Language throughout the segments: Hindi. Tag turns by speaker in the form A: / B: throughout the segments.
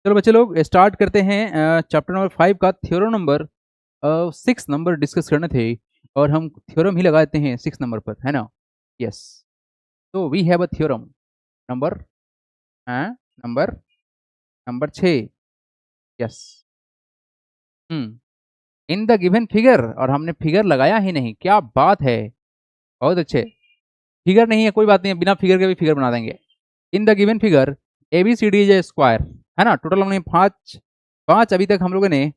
A: चलो बच्चे लोग स्टार्ट करते हैं चैप्टर नंबर 5 का थ्योरम नंबर 6 नंबर डिस्कस करने थे और हम थ्योरम ही लगाते हैं 6 नंबर पर, है ना। यस, तो we have a theorem number number number 6। Yes, in the given figure, और हमने फिगर लगाया ही नहीं, क्या बात है, बहुत अच्छे। फिगर नहीं है कोई बात नहीं है, बिना फिगर के भी फिगर बना देंगे। In the given figure A B C D is a square, है ना। टोटल हमने पाँच पाँच अभी तक हम लोगों ने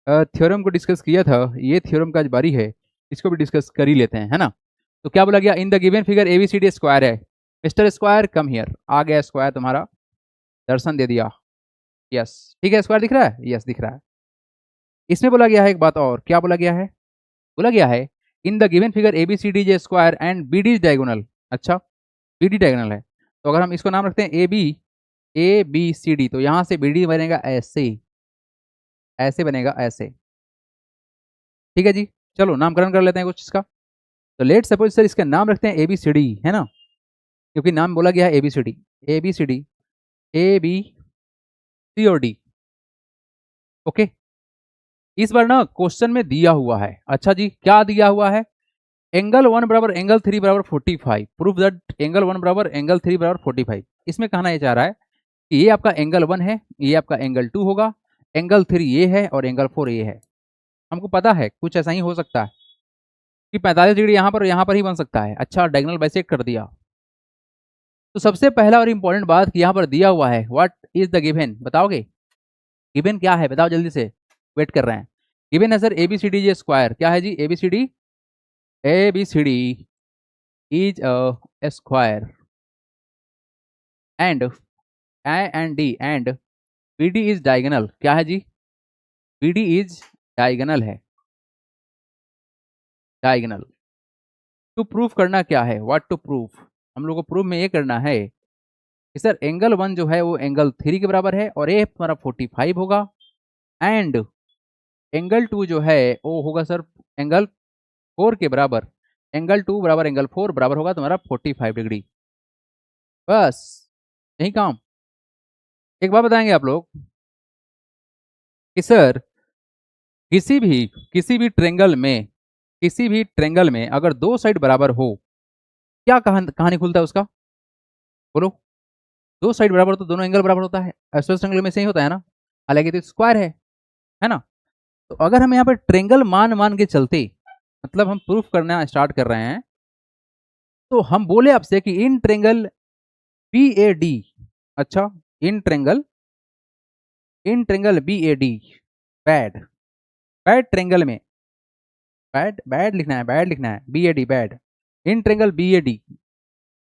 A: थ्योरम को डिस्कस किया था। ये थ्योरम का आज बारी है, इसको भी डिस्कस कर ही लेते हैं, है ना। तो क्या बोला गया, in the given figure A B C D square है। मिस्टर स्क्वायर कम हियर, आ गया स्क्वायर, तुम्हारा दर्शन दे दिया। यस, ठीक है, स्क्वायर दिख रहा है, यस दिख रहा है। इसमें बोला गया है एक बात और, क्या बोला गया है, बोला गया है in the given figure A B C D J square and B D is diagonal. अच्छा, बी डी डायगोनल है, तो अगर हम इसको नाम रखते हैं ए बी सी डी, तो यहाँ से बी डी बनेगा ऐसे, ऐसे बनेगा ऐसे। ठीक है जी, चलो नामकरण कर लेते हैं कुछ इसका। तो लेट सपोज सर इसका नाम रखते हैं ए बी सी डी, है ना, क्योंकि नाम बोला गया है A B C D, A B C D, A B C और डी। ओके, इस बार ना क्वेश्चन में दिया हुआ है, अच्छा जी क्या दिया हुआ है, एंगल 1 बराबर एंगल 3 बराबर 45, प्रूफ दैट एंगल 1 बराबर एंगल 3 बराबर 45। इसमें कहना ये चाह रहा है कि ये आपका एंगल 1 है, ये आपका एंगल 2 होगा, एंगल 3 ये है और एंगल 4 ये है। हमको पता है कुछ ऐसा ही हो सकता है कि 45 डिग्री यहाँ पर ही बन सकता है। अच्छा, डायगोनल बाइसेक्ट कर दिया। तो सबसे पहला और इंपॉर्टेंट बात कि यहाँ पर दिया हुआ है, व्हाट इज द गिवन, बताओगे गिवन क्या है, बताओ जल्दी से, वेट कर रहे हैं। गिवन है sir A B C D J square, क्या है जी, A B C D is a square and and D and B D is diagonal, क्या है जी, बी डी इज डायगोनल है, डायगोनल। टू प्रूफ करना क्या है, व्हाट टू प्रूफ, हम लोग को प्रूफ में ये करना है कि सर एंगल 1 जो है वो एंगल 3 के बराबर है और ए हमारा 45 होगा, एंड एंगल 2 जो है वो होगा सर एंगल 4 के बराबर, एंगल 2 बराबर एंगल 4 बराबर होगा तुम्हारा 45 डिग्री। बस यही काम। एक बात बताएंगे आप लोग कि सर किसी भी ट्रेंगल में अगर दो साइड बराबर हो, क्या कहानी खुलता है उसका, बोलो। दो साइड बराबर तो दोनों एंगल बराबर होता है, आइसोसेलेस ट्रेंगल में से ही होता है ना, हालांकि तो स्क्वायर है ना। तो अगर हम यहाँ पर ट्रेंगल मान मान के चलते, मतलब हम प्रूफ करना स्टार्ट कर रहे हैं, तो हम बोले आपसे कि in triangle B A D, अच्छा in triangle B A D, bad bad triangle में, बैड बैड लिखना है B A D, bad in triangle B A D.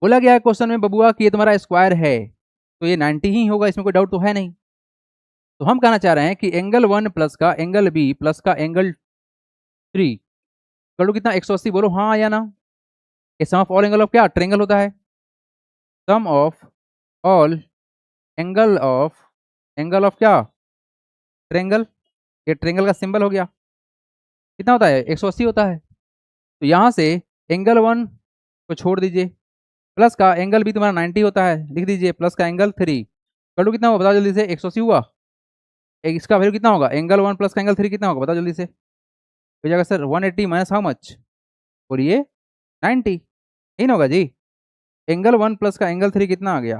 A: बोला गया है क्वेश्चन में बबुआ कि ये तुम्हारा स्क्वायर है, तो ये 90 ही होगा, इसमें कोई डाउट तो है नहीं। तो हम कहना चाह रहे हैं कि एंगल 1 प्लस का एंगल बी प्लस का एंगल 3 कर लो कितना, 180, बोलो हाँ या ना। ये सम ऑफ ऑल एंगल ऑफ क्या ट्रेंगल होता है, सम ऑफ ऑल एंगल ऑफ क्या ट्रेंगल, ये ट्रेंगल का सिंबल हो गया, कितना होता है 180 होता है। तो यहाँ से एंगल 1 को छोड़ दीजिए, प्लस का एंगल भी तुम्हारा 90 होता है, लिख दीजिए, प्लस का एंगल 3 कर लो कितना होगा बताओ जल्दी से, 180 हुआ। एक इसका वैल्यू कितना होगा, एंगल 1 प्लस का एंगल 3 कितना होगा बताओ जल्दी से, हो जाएगा सर 180 माइनस हाउ मच, बोलिए 90, यही ना होगा जी। एंगल 1 प्लस का एंगल 3 कितना आ गया,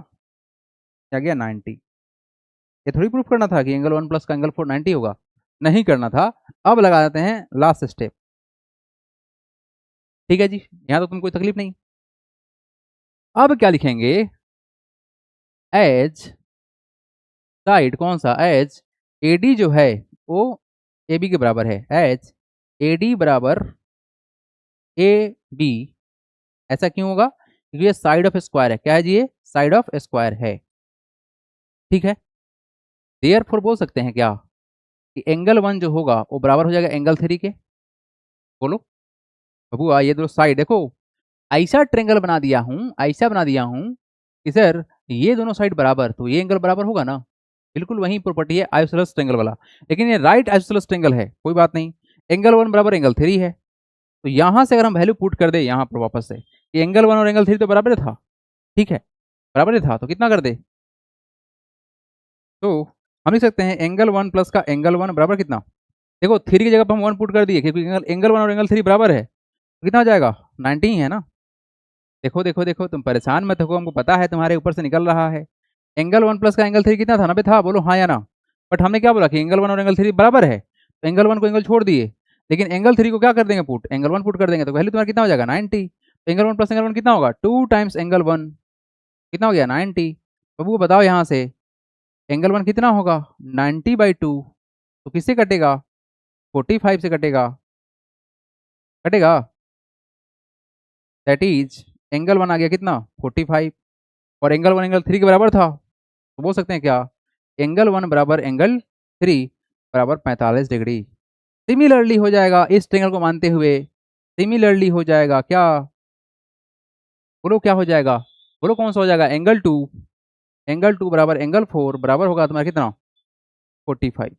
A: क्या गया 90। ये थोड़ी प्रूफ करना था कि एंगल 1 प्लस का एंगल 4 90 होगा, नहीं करना था। अब लगा देते हैं लास्ट स्टेप, ठीक है जी, यहाँ तो तुम कोई तकलीफ नहीं। अब क्या लिखेंगे, एज साइड, कौन सा, एज एडी जो है वो ए बी के बराबर है, एज ए डी बराबर ए बी। ऐसा क्यों होगा, क्योंकि ये साइड ऑफ स्क्वायर है, क्या है जी, ये साइड ऑफ स्क्वायर है, ठीक है। देयरफॉर बोल सकते हैं क्या कि एंगल 1 जो होगा वो बराबर हो जाएगा एंगल 3 के, बोलो बबुआ ये दो साइड देखो, ऐसा ट्रेंगल बना दिया हूं, ऐसा बना दिया हूं कि सर ये दोनों साइड बराबर, तो ये एंगल बराबर होगा ना, बिल्कुल वही प्रॉपर्टी है आइसोसेलेस ट्रेंगल वाला। लेकिन ये राइट आइसोसेलेस ट्रेंगल है, कोई बात नहीं, एंगल 1 बराबर एंगल 3 है, तो यहां से अगर हम वैल्यू पुट कर दे यहाँ पर वापस से कि एंगल 1 और एंगल 3 तो बराबर था, ठीक है, बराबर था, तो कितना कर दे, तो हम लिख सकते हैं एंगल 1 प्लस का एंगल 1 बराबर कितना, देखो 3 की जगह पर हम 1 पुट कर दिए क्योंकि एंगल 1 और एंगल 3 बराबर है, तो कितना हो जाएगा 90 ही है ना। देखो देखो देखो, तुम परेशान मत हो, हमको पता है तुम्हारे ऊपर से निकल रहा है। एंगल 1 प्लस का एंगल 3 कितना था, 90 था, बोलो हाँ या ना। बट हमने क्या बोला कि एंगल 1 और एंगल 3 बराबर है, तो एंगल 1 को एंगल छोड़ दिए, लेकिन एंगल 3 को क्या कर देंगे पुट, एंगल 1 पुट कर देंगे, तो वैल्यू तुम्हारा कितना हो जाएगा 90। तो एंगल 1 प्लस एंगल 1 कितना होगा 2 टाइम्स एंगल 1, कितना हो गया 90। बबू को बताओ यहाँ से एंगल 1 कितना होगा 90/2, तो किससे कटेगा 45 से कटेगा, कटेगा, दैट इज एंगल 1 आ गया कितना 45, और एंगल 1 एंगल 3 के बराबर था, तो बोल सकते हैं क्या एंगल 1 बराबर एंगल 3 बराबर 45 डिग्री। सिमिलरली हो जाएगा इस ट्रेंगल को मानते हुए, सिमिलरली हो जाएगा क्या, बोलो क्या हो जाएगा, बोलो कौन सा हो जाएगा एंगल 2 बराबर एंगल 4 बराबर होगा तुम्हारा कितना 45,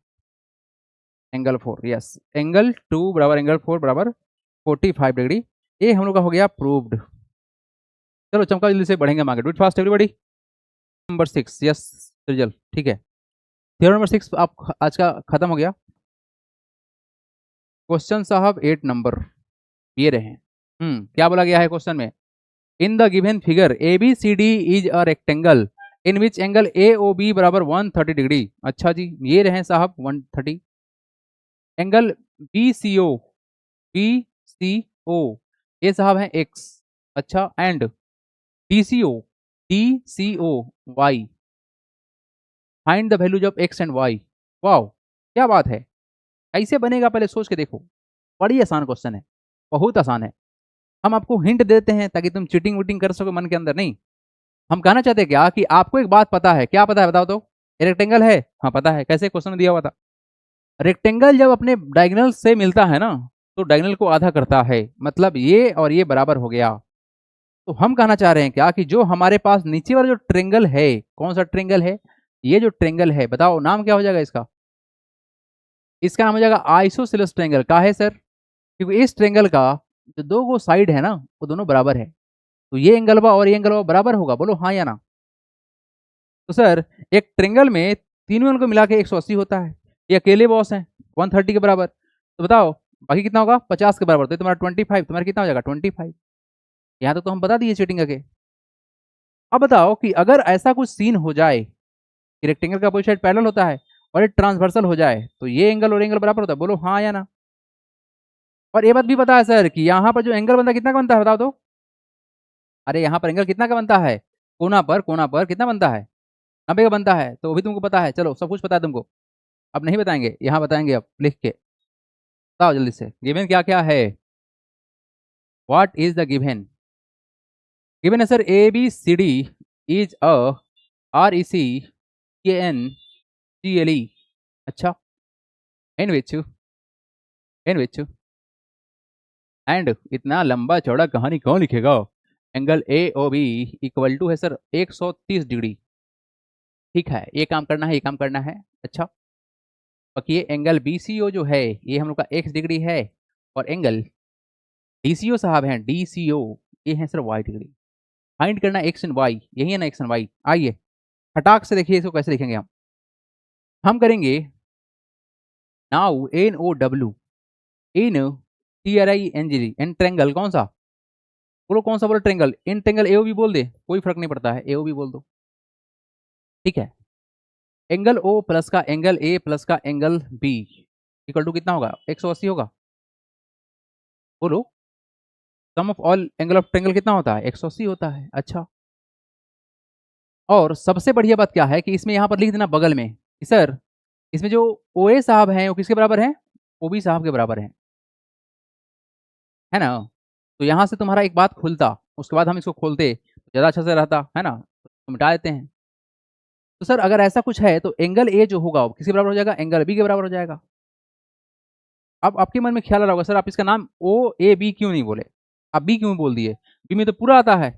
A: एंगल 4, यस एंगल 2 बराबर एंगल 4 बराबर 45 डिग्री। ये हम लोग का हो गया प्रूव्ड। चलो चमका जल्दी से बढ़ेंगे हम आगे, do it fast everybody. Number 6, yes result, ठीक है। थ्योरम नंबर 6 आप आज का खत्म हो गया। क्वेश्चन साहब 8 नंबर ये रहे। क्या बोला गया है क्वेश्चन में, in the given figure A B C D is a rectangle in which angle A O B बराबर 130 डिग्री। अच्छा जी, ये रहे साहब 130। Angle B C O, B C O ये साहब है एक्स, अच्छा, and D C O, D C O y, find the values of x and y. Wow क्या बात है, कैसे बनेगा पहले सोच के देखो, बड़ी आसान क्वेश्चन है, बहुत आसान है। हम आपको हिंट देते हैं ताकि तुम चीटिंग वीटिंग कर सको मन के अंदर, नहीं। हम कहना चाहते हैं क्या कि आपको एक बात पता है, क्या पता है बताओ तो, रेक्टेंगल है, हाँ पता है, कैसे क्वेश्चन में दिया हुआ था। रेक्टेंगल जब अपने डायगोनल से मिलता है ना, तो डायगोनल को आधा करता है, मतलब ये और ये बराबर हो गया। तो हम कहना चाह रहे हैं क्या कि जो हमारे पास नीचे वाला जो ट्रेंगल है, कौन सा ट्रेंगल है, ये जो ट्रेंगल है बताओ नाम क्या हो जाएगा इसका, इसका नाम हो जाएगा आइसोसेलेस ट्रेंगल। का है सर, क्योंकि इस ट्रेंगल का जो दो गो साइड है ना वो दोनों बराबर है, तो ये एंगलवा और ये एंगलवा बराबर होगा, बोलो हाँ या ना। तो सर एक ट्रेंगल में तीनों एंगल को मिला के 180 होता है, ये अकेले बॉस हैं 130 के बराबर, तो बताओ बाकी कितना होगा 50 के बराबर, तो तुम्हारा 25, तुम्हारा कितना हो जाएगा 25। यहाँ तक तो हम बता दिए चीटिंग करके। अब बताओ कि अगर ऐसा कुछ सीन हो जाए कि रेक्टेंगल का अपोजिट साइड पैरेलल होता है और ये ट्रांसवर्सल हो जाए, तो ये एंगल और एंगल बराबर होता है, बोलो हाँ या ना। और ये बात भी पता है सर कि यहाँ पर जो एंगल बनता है कितना का बनता है बताओ तो, अरे यहाँ पर एंगल कितना का बनता है, कोना पर कितना बनता है 90 का बनता है, तो भी तुमको पता है, चलो सब कुछ पता है तुमको, अब नहीं बताएंगे, यहाँ बताएंगे अब लिख के, बताओ जल्दी से गिवन क्या क्या है, what is the given. Given है sir A B C D is a R E C K N C L E, अच्छा, इन विच, इन विच, एंड इतना लंबा चौड़ा कहानी कौन लिखेगा, angle A O B equal to है सर 130 डिग्री। ठीक है, ये काम करना है, ये काम करना है, अच्छा। बाकी ये एंगल बी सी ओ जो है ये हम लोग का x डिग्री है, और एंगल डी सी ओ साहब हैं डी सी ओ ये है सर y डिग्री। फाइंड करना एक्स एंड वाई, यही है ना एक्स एंड वाई। आइए फटाक से देखिए इसको कैसे लिखेंगे हम करेंगे now N O W in T R I N G D, an triangle कौन सा, बोलो कौन सा, बोलो ट्रेंगल, इन ट्रेंगल एओ भी बोल दे, कोई फर्क नहीं पड़ता है, एओ भी बोल दो, ठीक है। एंगल ओ प्लस का एंगल ए प्लस का एंगल बी इक्वल टू कितना होगा 180 होगा, बोलो sum of all angle of triangle कितना होता है 180 होता है, अच्छा। और सबसे बढ़िया बात क्या है कि इसमें यहाँ पर लिख देना बगल में कि सर इसमें जो ओ ए साहब हैं वो किसके बराबर हैं, ओ बी साहब के बराबर हैं, है ना। तो यहाँ से तुम्हारा एक बात खुलता, उसके बाद हम इसको खोलते तो ज़्यादा अच्छा से रहता है ना, तो मिटा देते हैं। तो सर अगर ऐसा कुछ है तो एंगल ए जो होगा वो किसके बराबर हो जाएगा, एंगल बी के बराबर हो जाएगा। अब आपके मन में ख्याल आ रहा होगा सर आप इसका नाम ओ ए बी क्यों नहीं बोले, आप बी क्यों बोल दिए, बी में तो पूरा आता है।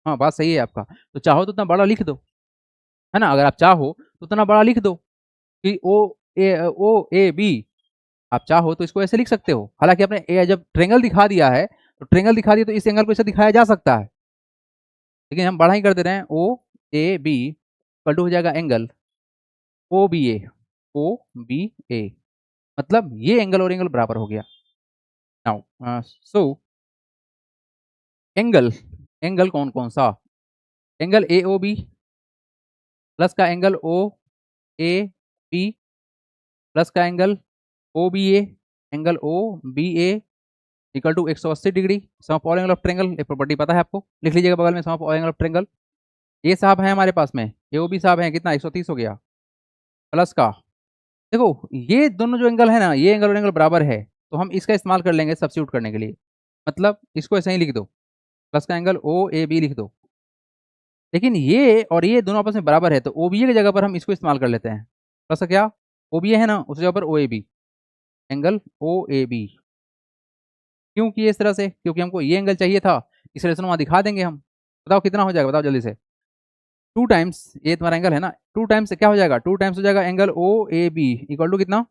A: हाँ बात सही है आपका, तो चाहो तो उतना बड़ा लिख दो, है ना, अगर आप चाहो तो उतना बड़ा लिख दो कि ओ ए बी, आप चाहो तो इसको ऐसे लिख सकते हो। हालांकि आपने जब ट्रेंगल दिखा दिया है तो ट्रेंगल दिखा दिया तो इस एंगल को ऐसे दिखाया जा सकता है, लेकिन हम बड़ा ही कर दे रहे हैं ओ ए बी इक्वल टू हो जाएगा एंगल ओ बी ए, ओ बी ए, मतलब ये एंगल और एंगल बराबर हो गया। नाउ सो एंगल, एंगल कौन कौन सा, angle A O B plus का angle O A B plus का angle O B A, angle O B A equal to 180 degree, sum of all angle of triangle. एक प्रॉपर्टी पता है आपको, लिख लीजिएगा बगल में, sum of all angle of triangle. ये साहब है हमारे पास में, ए ओ बी साहब है कितना 130 हो गया, प्लस का देखो ये दोनों जो एंगल है ना, ये एंगल और एंगल बराबर है, तो हम इसका इस्तेमाल कर लेंगे सब्स्टिट्यूट करने के लिए। मतलब इसको ऐसे ही लिख दो, प्लस का एंगल ओ ए बी लिख दो। लेकिन ये और ये दोनों आपस में बराबर है, तो ओ बी ए की जगह पर हम इसको इस्तेमाल कर लेते हैं। प्लस का क्या, ओ बी ए है ना, उस जगह पर O A B, angle O A B. क्यों किए इस तरह से, क्योंकि हमको ये एंगल चाहिए था, इस रिलेशन वहाँ दिखा देंगे हम। बताओ कितना हो जाएगा, बताओ जल्दी से। 2 टाइम्स ये तुम्हारा एंगल है ना, 2 टाइम्स क्या हो जाएगा, 2 टाइम्स हो जाएगा angle O A B equal to कितना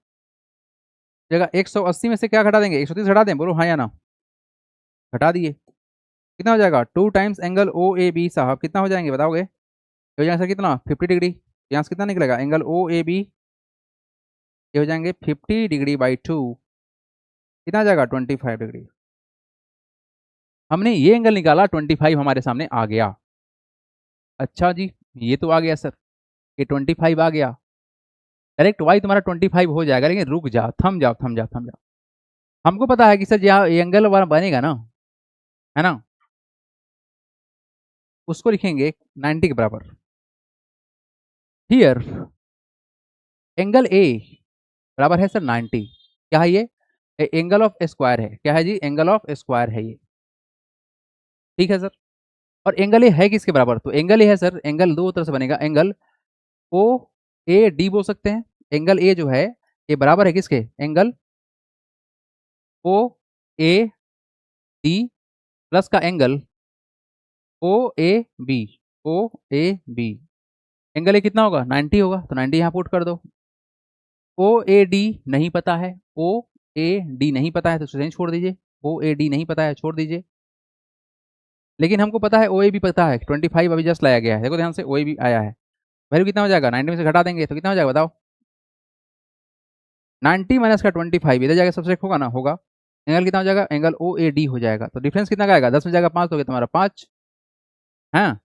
A: जगह 180 में से क्या घटा देंगे, 130 घटा दें, बोलो हाँ या ना। घटा दिए, कितना हो जाएगा 2 times angle O A B साहब कितना हो जाएंगे बताओगे, हो जाएगा सर कितना 50 डिग्री। यहाँ से कितना निकलेगा एंगल ओ ए बी, ये हो जाएंगे 50 डिग्री बाई 2, कितना आ जाएगा 25 डिग्री। हमने ये एंगल निकाला, 25 हमारे सामने आ गया। अच्छा जी, ये तो आ गया सर, ये 25 आ गया, डायरेक्ट वाई तुम्हारा 25 हो जाएगा। लेकिन रुक जाओ, थम जाओ थम जाओ थम जाओ, हमको पता है कि सर जहाँ एंगल वाला बनेगा ना, है ना, उसको लिखेंगे 90 के बराबर। हियर एंगल ए बराबर है सर 90, क्या है ये, एंगल ऑफ स्क्वायर है, क्या है जी, एंगल ऑफ स्क्वायर है ये, ठीक है सर। और एंगल ए है किसके बराबर, तो एंगल ए है सर, एंगल दो तरह से बनेगा, एंगल ओ ए डी बोल सकते हैं। एंगल ए जो है ये बराबर है किसके, angle O A D plus का angle O A B, O A B, angle A कितना होगा 90 होगा, तो 90 यहाँ पुट कर दो। ओ ए डी नहीं पता है, ओ ए डी नहीं पता है, तो इसे छोड़ दीजिए, ओ ए डी नहीं पता है छोड़ दीजिए। लेकिन हमको पता है ओ ए बी पता है, 25 अभी जस्ट लाया गया है, देखो ध्यान से ओ ए बी आया है, वैल्यू कितना हो जाएगा 90 में से घटा देंगे तो कितना हो जाएगा बताओ, 90 माइनस का 25 इधर जाएगा सबसे होगा ना, होगा, एंगल कितना हो जाएगा, एंगल ओ ए डी हो जाएगा। तो डिफरेंस कितना का आएगा, 10 में जाएगा 5 हो गया तुम्हारा 5, हाँ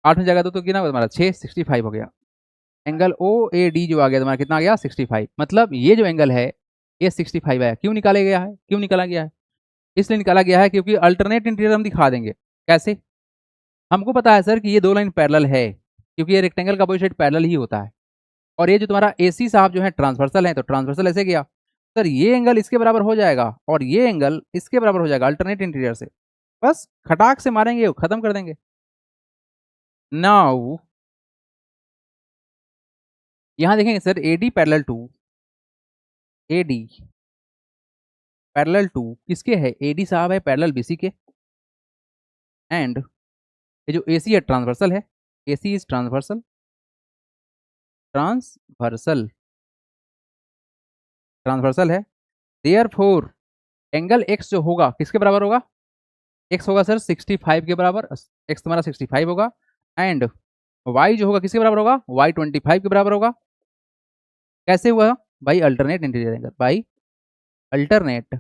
A: 8 में जाएगा तो कितना होगा तुम्हारा 6, 65 हो गया। एंगल ओ ए डी जो आ गया तुम्हारा कितना आ गया 65, मतलब ये जो एंगल है ये 65 है। क्यों निकाला गया है, क्यों निकाला गया है, इसलिए निकाला गया है क्योंकि अल्टरनेट इंटीरियर हम दिखा देंगे। कैसे, हमको पता है सर कि ये दो लाइन पैरेलल है, क्योंकि ये रेक्टेंगल का अपोजिट पैरेलल ही होता है। और ये जो तुम्हारा ए सी साहब जो है ट्रांसवर्सल है, तो ट्रांसवर्सल ऐसे गया सर, ये एंगल इसके बराबर हो जाएगा और ये एंगल इसके बराबर हो जाएगा अल्टरनेट इंटीरियर से, बस खटाक से मारेंगे खत्म कर देंगे। नाउ यहां देखेंगे sir A D parallel to, A D parallel to किसके है, ए डी साहब है पैरेलल बीसी के, एंड ये जो ए सी है ट्रांसवर्सल है, ए सी इज ट्रांसवर्सल, ट्रांसवर्सल ट्रांसवर्सल है। देयरफॉर एंगल एक्स जो होगा किसके बराबर होगा, एक्स होगा सर 65 के बराबर, एक्स तुम्हारा 65 होगा, एंड वाई जो होगा किसके बराबर होगा, वाई 25 के बराबर होगा। कैसे हुआ भाई, alternate interior angle, by alternate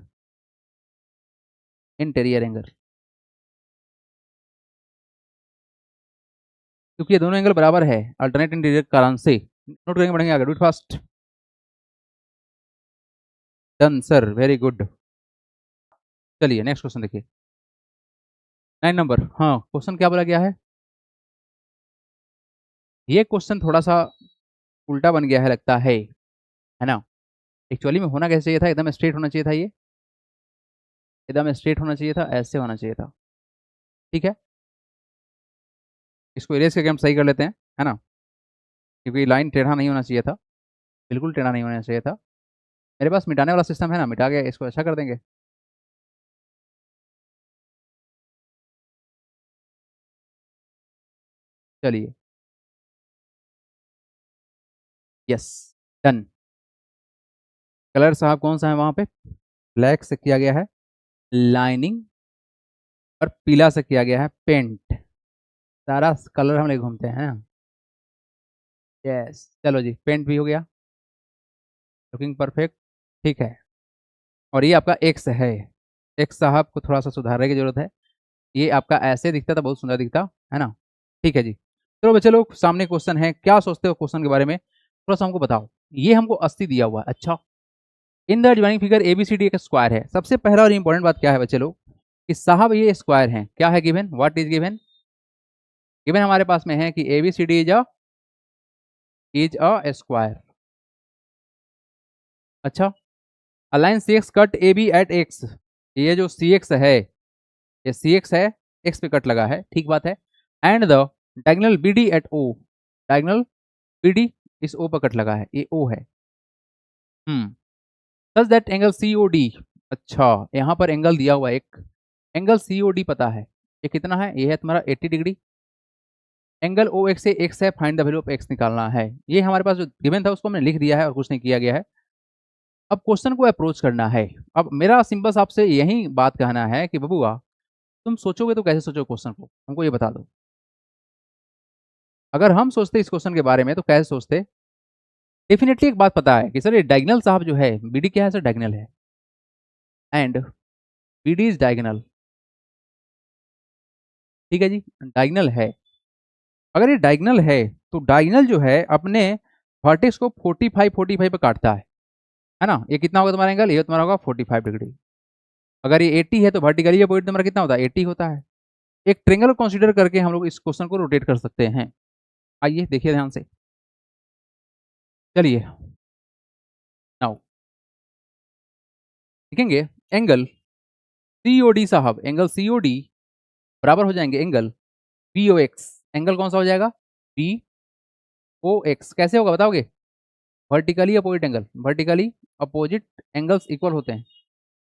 A: interior angle, क्योंकि ये दोनों एंगल बराबर है अल्टरनेट इंटीरियर कारण से। नोट करेंगे, बढ़ेंगे आगे, do it fast. Done sir, very good. चलिए नेक्स्ट क्वेश्चन देखिए, 9 नंबर। हाँ क्वेश्चन क्या बोला गया है, ये क्वेश्चन थोड़ा सा उल्टा बन गया है लगता है ना। एक्चुअली में होना कैसे चाहिए था, एकदम स्ट्रेट होना चाहिए था, ये एकदम स्ट्रेट होना चाहिए था, ऐसे होना चाहिए था, ठीक है। इसको इरेज करके हम सही कर लेते हैं, है ना, क्योंकि लाइन टेढ़ा नहीं होना चाहिए था, बिल्कुल टेढ़ा नहीं होना चाहिए था। मेरे पास मिटाने वाला सिस्टम है ना, मिटा के इसको अच्छा कर देंगे। चलिए, यस, डन। कलर साहब कौन सा है वहां पे, ब्लैक से किया गया है लाइनिंग, और पीला से किया गया है पेंट, सारा कलर हम ले घूमते हैं ना। यस, चलो जी, पेंट भी हो गया, लुकिंग परफेक्ट। ठीक है, और ये आपका एक्स है। एक्स साहब को थोड़ा सा सुधारने की जरूरत है। ये आपका ऐसे दिखता था, बहुत सुंदर दिखता है ना। ठीक है जी, चलो बच्चे लोग, सामने क्वेश्चन है, क्या सोचते हो क्वेश्चन के बारे में, थोड़ा सा हमको बताओ। ये हमको 80 दिया हुआ है। अच्छा, in the divining figure ABCD एक स्क्वायर है। सबसे पहला और इंपॉर्टेंट बात क्या है बच्चे लोग, कि साहब ये स्क्वायर है। क्या है given, what is given? Given हमारे पास में है कि एबीसीडी इज अ स्क्वायर। अच्छा, a line C X cut A B at X. ये जो सी एक्स है, ये सी एक्स है, एक्स पे कट लगा है, ठीक बात है। And the diagonal B D at O, diagonal B D इस ओ पर कट लगा है, ये ओ है। Such that angle C O D. अच्छा, यहाँ पर एंगल दिया हुआ है एक, एंगल सी ओ डी पता है, ये कितना है, ये है तुम्हारा 80 डिग्री। एंगल ओ एक्स से एक्स है, find the value of x निकालना है। ये हमारे पास जो गिवन था उसको हमने लिख दिया है और कुछ नहीं किया गया है। अब क्वेश्चन को अप्रोच करना है। अब मेरा सिंपल सा आपसे यही बात कहना है कि बबुआ, तुम सोचोगे तो कैसे सोचो क्वेश्चन को, हमको ये बता दो। अगर हम सोचते इस क्वेश्चन के बारे में तो कैसे सोचते। डेफिनेटली एक बात पता है कि सर ये डायगोनल साहब जो है, बीडी क्या है सर, डायगोनल है, एंड बीडी इज डायगोनल। ठीक है जी, डायगोनल है। अगर ये डायगोनल है तो डायगोनल जो है अपने वर्टेक्स को 45 पे काटता है ना। ये कितना होगा तुम्हारा एंगल, ये तुम्हारा होगा 45 डिग्री। अगर ये 80 है तो वर्टिकली ये पॉइंट तुम्हारा कितना होता है, 80 होता है। एक ट्रेंगल को कंसीडर करके हम लोग इस क्वेश्चन को रोटेट कर सकते हैं। आइए देखिए ध्यान से, चलिए नाउ देखेंगे एंगल सीओडी साहब, एंगल सीओडी बराबर हो जाएंगे एंगल बीओ एक्स। एंगल कौन सा हो जाएगा, बी ओ एक्स। कैसे होगा बताओगे, vertically opposite angle, vertically opposite angles equal होते हैं।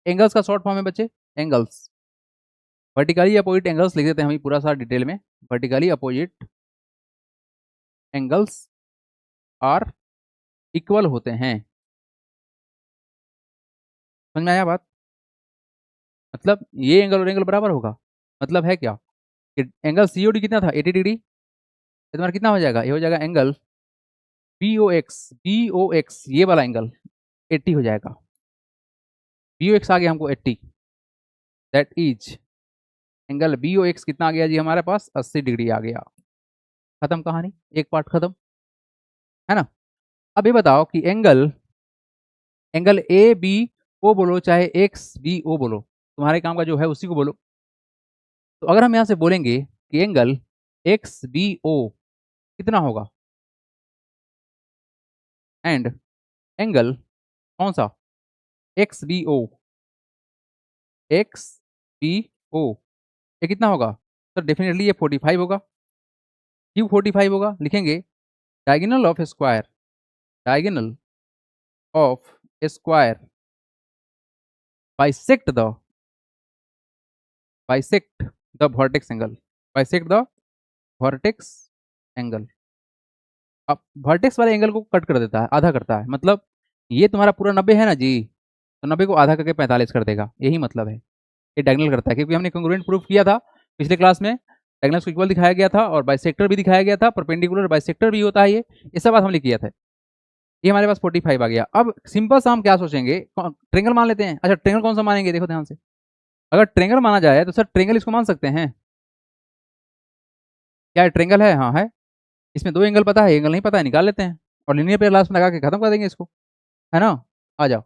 A: एंगल्स का शॉर्ट फॉर्म है बच्चे, एंगल्स। वर्टिकली अपोजिट एंगल्स लिख देते हैं हम पूरा सा डिटेल में। Vertically opposite angles are equal होते हैं। समझ में आया बात, मतलब ये एंगल और एंगल बराबर होगा। मतलब है क्या कि एंगल सीओडी कितना था, 80 डिग्री। ये तुम्हारा कितना हो जाएगा, ये हो जाएगा एंगल बी ओ एक्स ये वाला एंगल 80 हो जाएगा। बी ओ एक्स आ गया हमको 80, that is angle B O X कितना आ गया जी हमारे पास, 80 डिग्री आ गया। खत्म कहानी, एक पार्ट खत्म, है ना। अब ये बताओ कि angle, angle A B O बोलो चाहे एक्स बी ओ बोलो, तुम्हारे काम का जो है उसी को बोलो। तो अगर हम यहाँ से बोलेंगे कि एंगल एक्स बी ओ कितना होगा, एंड एंगल कौन सा, X B O, X B O, ये कितना होगा सर, डेफिनेटली ये 45 होगा। क्यों 45 होगा, लिखेंगे diagonal of square, diagonal of square bisect the, bisect the vertex angle, bisect the vertex angle. अब वर्टेक्स वाले एंगल को कट कर देता है, आधा करता है। मतलब ये तुम्हारा पूरा 90 है ना जी, तो 90 को आधा करके 45 कर देगा, यही मतलब है। ये डायगोनल करता है, क्योंकि हमने कंग्रुएंट प्रूफ किया था पिछले क्लास में। डायगोनल्स को इक्वल दिखाया गया था और बाइसेक्टर भी दिखाया गया था, परपेंडिकुलर बाइसेक्टर भी होता है ये सब बात हमने किया था। ये हमारे पास 45 आ गया। अब सिंपल सा हम क्या सोचेंगे, ट्रेंगल मान लेते हैं। अच्छा, ट्रेंगल कौन सा मानेंगे, देखो ध्यान से। अगर ट्रेंगल माना जाए तो सर ट्रेंगल इसको मान सकते हैं। क्या ट्रेंगल है, हाँ है। इसमें दो एंगल पता है, एंगल नहीं पता है, निकाल लेते हैं और लिनियर पे लास्ट में लगा के खत्म कर देंगे इसको, है ना। आ जाओ,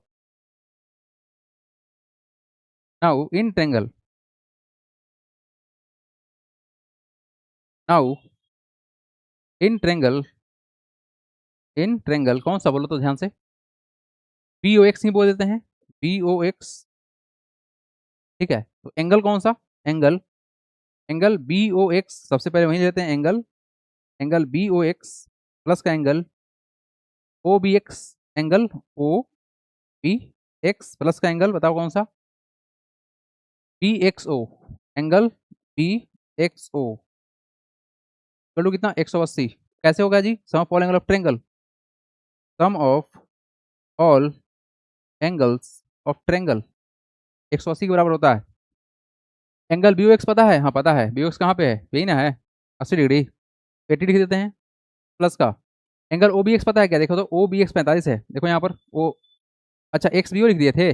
A: now in triangle, now in triangle, in triangle कौन सा बोलो तो ध्यान से, बी ओ एक्स ही बोल देते हैं, बी ओ एक्स। ठीक है, तो एंगल कौन सा, angle, angle B O X, सबसे पहले वहीं लेते हैं angle, angle B O X plus का angle O B X, angle O B X plus का एंगल बताओ कौन सा, B X O, angle B X O, चलो कितना 180। कैसे होगा जी, sum of all angle of triangle, sum of all angles of triangle 180 के बराबर होता है। एंगल बी ओ एक्स पता है, हाँ पता है, बी ओ एक्स कहाँ पे है, यही ना है, 80 डिग्री। 80 डिग्री देते हैं प्लस का एंगल ओ बी एक्स पता है क्या? देखो तो ओ बी एक्स 45 है, देखो यहाँ पर ओ, अच्छा एक्स बी ओ लिख दिए थे,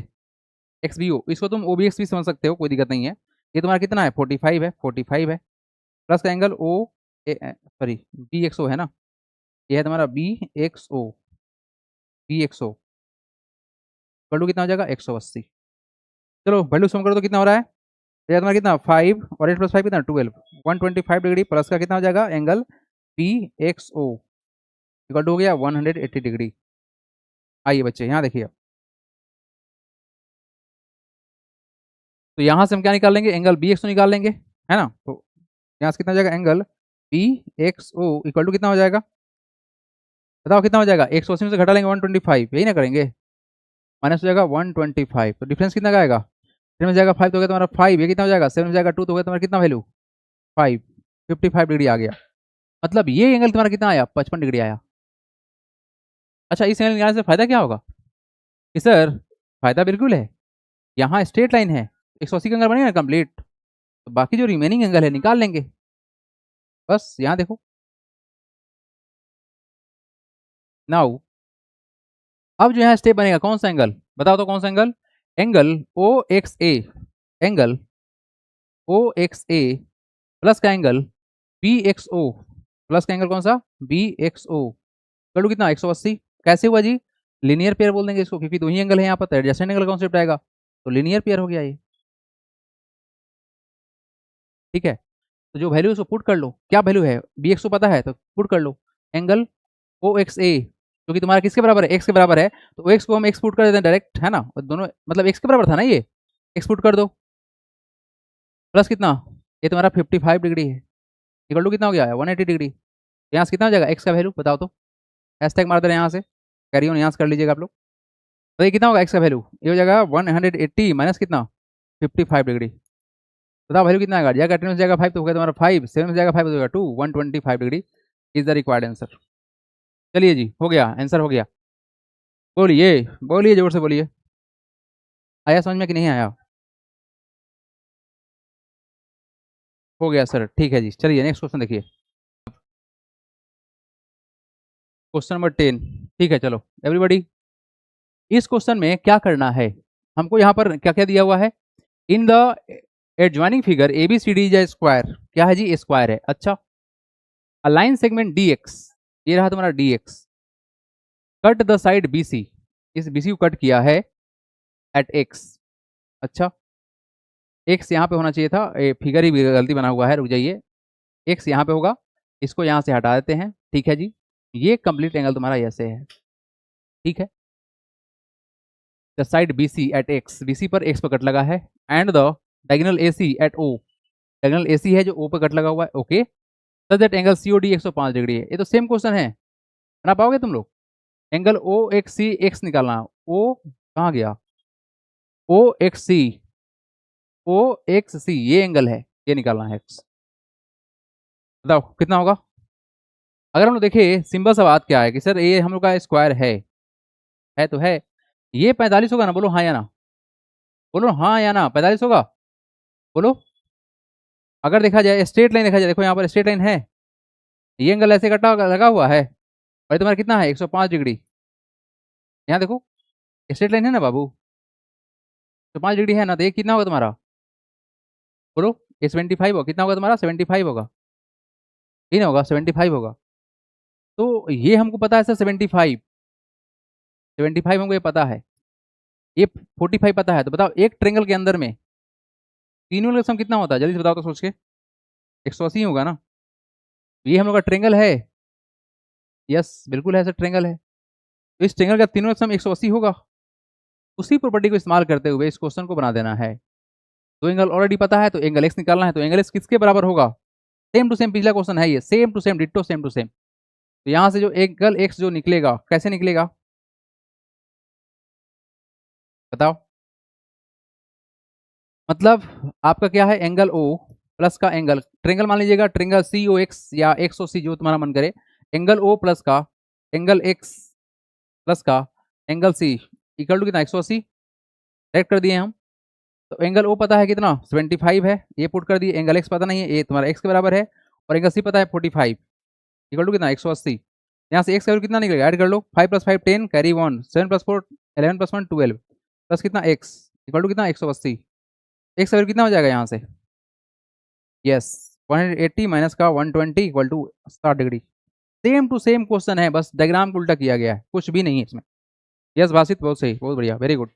A: एक्स बी ओ, इसको तुम ओ बी एक्स भी समझ सकते हो, कोई दिक्कत नहीं है। ये तुम्हारा कितना है? 45 है, 45 है, प्लस का angle O, sorry B X O है ना, ये है तुम्हारा B X O, B X O value कितना हो जाएगा? 180। चलो वैल्यू सम करो तो कितना हो रहा है? तो ये तुम्हारा कितना 5 और 8 प्लस 5 कितना 12, 125 डिग्री प्लस का कितना हो जाएगा angle P X O equal to हो गया 180 डिग्री। आइए बच्चे यहाँ देखिए, तो यहाँ से हम क्या निकाल लेंगे? एंगल बी एक्स ओ निकाल लेंगे, है ना। तो यहाँ से कितना हो जाएगा? Angle P X O equal to कितना हो जाएगा? बताओ कितना हो जाएगा? 180 में से घटा लेंगे 125, यही ना करेंगे, माइनस हो जाएगा 125, तो डिफरेंस कितना का आएगा? 3 में जाएगा 5 तो हो गया तुम्हारा 5, ये कितना हो जाएगा? 7 में जाएगा 2 तो हो गया तुम्हारा कितना वैल्यू? 5, 55 डिग्री आ गया। मतलब ये एंगल तुम्हारा कितना आया? 55 डिग्री आया। अच्छा इस एंगल निकालने से फायदा क्या होगा? कि सर फायदा बिल्कुल है, यहाँ स्ट्रेट लाइन है, 180 का एंगल बनेगा कंप्लीट, तो बाकी जो रिमेनिंग एंगल है निकाल लेंगे, बस यहाँ देखो। नाउ अब जो यहाँ स्टेप बनेगा कौन सा एंगल? बताओ तो कौन सा एंगल? एंगल ओ एक्स ए, एंगल ओ एक्स ए प्लस का एंगल बी एक्स ओ, प्लस का एंगल कौन सा? बी एक्स ओ, कलू कितना? 180। कैसे हुआ जी? लीनियर पेयर बोल देंगे इसको, क्योंकि दो ही एंगल है यहाँ पर, तो एडजेसेंट एंगल कॉन्सेप्ट आएगा, तो लीनियर पेयर हो गया ये, ठीक है। तो जो वैल्यू उसको पुट कर लो, क्या वैल्यू है? बी एक्स ओ पता है तो पुट कर लो, एंगल ओ एक्स ए, क्योंकि तुम्हारा किसके बराबर है? एक्स के बराबर है, तो एक्स को हम एक्स पुट कर देते हैं डायरेक्ट, है ना, और दोनों मतलब एक्स के बराबर था ना, ये एक्स पुट कर दो, प्लस कितना? ये तुम्हारा 55 डिग्री है, इक्वल टू कितना हो गया? 180 डिग्री। यहाँ से कितना हो जाएगा एक्स का वैल्यू? बताओ तो, हैशटैग मार दे रहे हैं यहाँ से, कैरी ऑन यहाँ से कर लीजिएगा आप लोग। तो ये कितना होगा एक्स का वैल्यू? ये हो जाएगा 180 माइनस कितना? 55 डिग्री। बताओ वैल्यू कितना आएगा? जाएगा 10 में जाएगा 5 तो हो गया तुम्हारा 5, 7 में जाएगा 5 तो हो गया 2, 125 degree is the required answer. चलिए जी हो गया, आंसर हो गया। बोलिए बोलिए, जोर से बोलिए, आया समझ में कि नहीं आया? हो गया सर, ठीक है जी। चलिए नेक्स्ट क्वेश्चन देखिए, क्वेश्चन नंबर 10। ठीक है चलो एवरीबॉडी, इस क्वेश्चन में क्या करना है हमको? यहाँ पर क्या क्या दिया हुआ है? In the adjoining figure A B C D is square, क्या है जी? स्क्वायर है। अच्छा, अलाइन सेगमेंट डी एक्स, ये रहा तुम्हारा D X, cut the side B C, इस बी सी को कट किया है एट एक्स। अच्छा, एक्स यहाँ पे होना चाहिए था, फिगर ही गलती बना हुआ है, रुक जाइए, एक्स यहाँ पे होगा, इसको यहाँ से हटा देते हैं, ठीक है जी। ये कंप्लीट एंगल तुम्हारा ऐसे है, ठीक है। The side B C at X, B C पर एक्स पर कट लगा है, and the diagonal A C at O, diagonal A C है जो ओ पर कट लगा हुआ है, okay. Such that angle C O D 105 degree है। ये तो सेम क्वेश्चन है, बना पाओगे तुम लोग? एंगल ओ एक्स सी एक्स निकालना, ओ कहाँ गया? ओ एक्स सी, ओ एक्स सी ये एंगल है, ये निकालना है एक्स। बताओ कितना होगा? अगर हम लोग देखें सिंपल सा बात क्या है कि सर ये हम लोग का स्क्वायर है तो है, ये 45 होगा ना? बोलो हाँ या ना, बोलो हाँ या ना, 45 होगा, बोलो। अगर देखा जाए स्ट्रेट लाइन, देखा जाए, देखो यहाँ पर स्ट्रेट लाइन है, ये एंगल ऐसे कटा लगा हुआ है, और तुम्हारा कितना है? 105 डिग्री। यहाँ देखो स्ट्रेट लाइन है ना बाबू, तो 5 डिग्री है ना, तो ये कितना होगा तुम्हारा? बोलो, ये 75 होगा, कितना होगा तुम्हारा? 75 होगा, ये ना होगा 75 होगा। तो ये हमको पता है सर 75, 75 हमको ये पता है, ये 45 पता है, तो बताओ एक ट्रेंगल के अंदर में तीनों का सम कितना होता है? जल्दी से बताओ तो सोच के, 180 होगा ना। ये हम लोग का ट्रेंगल है, यस बिल्कुल है सर, ट्रेंगल है, तो इस ट्रेंगल का तीनों का सम 180 होगा। उसी प्रॉपर्टी को इस्तेमाल करते हुए इस क्वेश्चन को बना देना है। तो एंगल ऑलरेडी पता है, तो एंगल एक्स निकालना है, तो एंगल एक्स किसके बराबर होगा? सेम टू सेम पिछला क्वेश्चन है ये, same to same ditto same to same. तो यहाँ से जो एंगल एक्स जो निकलेगा, कैसे निकलेगा बताओ? मतलब आपका क्या है? एंगल ओ प्लस का एंगल, ट्रेंगल मान लीजिएगा, ट्रेंगल सी ओ एक्स या एक्स ओ सी जो तुम्हारा मन करे, एंगल ओ प्लस का एंगल एक्स प्लस का एंगल सी इक्वल टू कितना? 180 डायरेक्ट कर दिए हम। तो एंगल ओ पता है कितना? 75 है, ये पुट कर दिए, एंगल एक्स पता नहीं है, ये तुम्हारा एक्स के बराबर है, और एंगल सी पता है 45 इक्वल टू कितना? 180। यहाँ से एक्स का वैल्यू कितना निकलेगा, ऐड कर लो, 5 + 5 10, कैरी 1, 7 + 4 11 + 1 12 प्लस कितना एक्स इक्वल टू कितना 180। एक्स का वैल्यू कितना हो जाएगा यहाँ से, यस 180 माइनस का 120 equal to 60 degree. Same to same question है, बस डायग्राम को उल्टा किया गया है, कुछ भी नहीं है इसमें। यस भाषित, बहुत सही, बहुत बढ़िया, वेरी गुड।